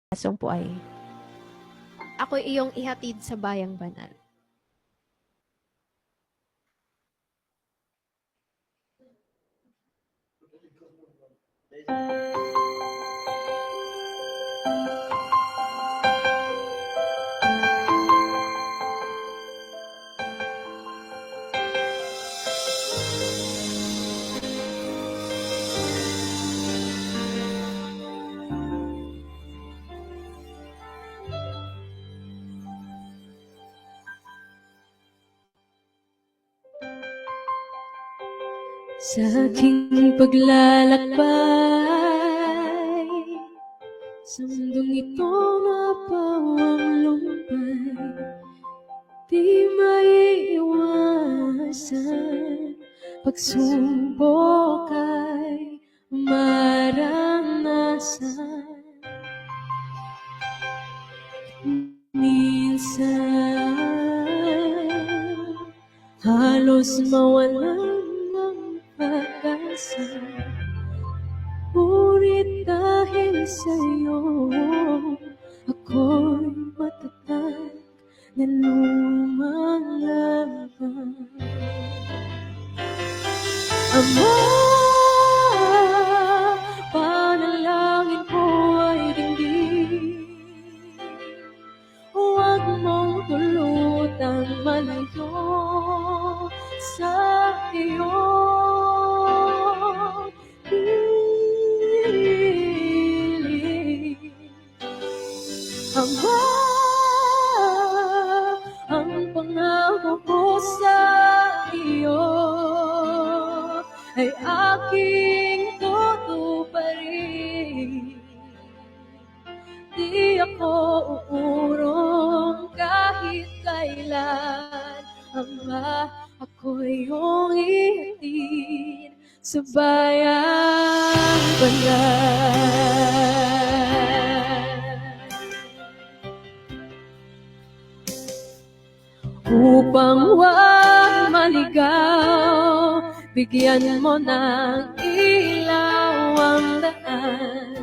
Pasong po ay, ako'y iyong ihatid sa bayang banal. Sa aking paglalakbay, sa mundong ito mapawang lumpay, di maiiwasan, pagsubok ay maranasan. Minsan, halos mawalan ng pag-asa, ngunit dahil sa'yo, ako'y matatag na lumalaban. Ama, panalangin ko ay dinggin, huwag mong tulutang malayo sa iyong piling. Ama, ang pangako ko sa iyo ay aking tutuparin. Di ako uurong kahit kailan. Ama, ako'y iyong ihatid sa bayang banal. Upang huwag maligaw, bigyan mo ng ilaw ang daan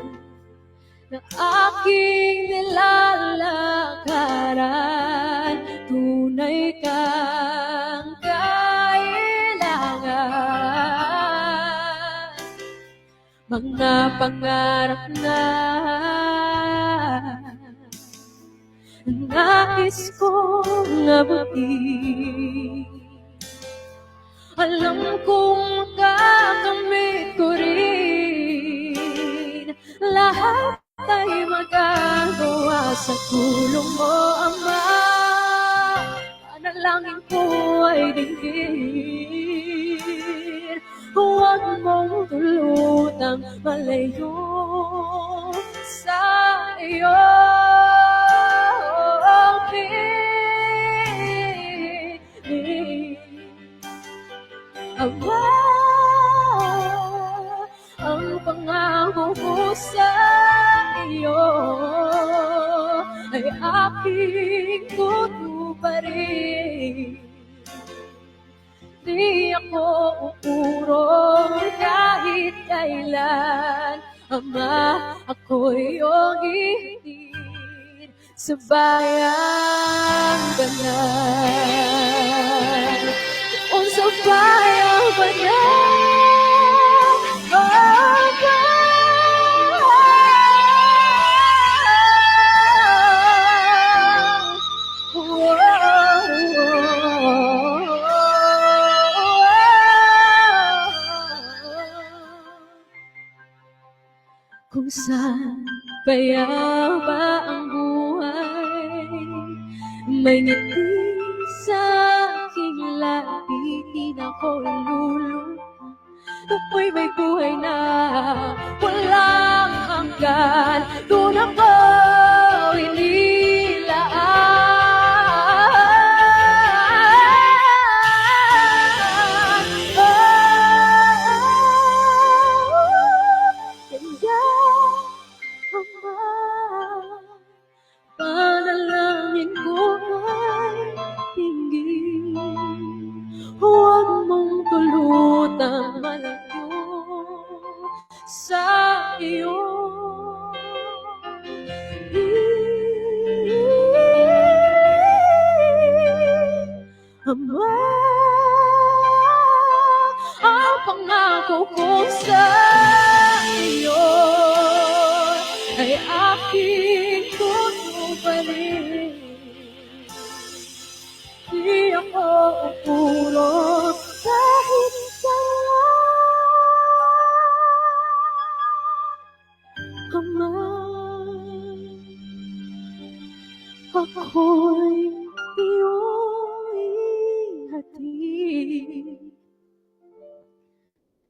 na aking nilalakaran. Tunay kang kailangan, mga pangarap na nais kong abutin. Alam kong kakamit ko rin, lahat ay magagawa sa tulong mo, Ama. Panalangin ko ay dinggin, huwag mong tulutang malayo sa iyo. Ama, ang pangako ko sa iyo ay aking tutuparin. Di ako uurong kahit kailan. Ama, ako'y iyong ihatid sa bayang banal. Doon sa bayang banal, kung saan payapa ang buhay, may ngiti sa aking labi, di na ko iluluha. Ako'y may buhay na walang hanggan, doon ako inilaan. Kaya, Ama, panalangin ko ay dinggin, huwag mong tulutang malayo sa iyo.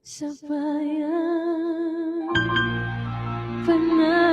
sa bayan banal.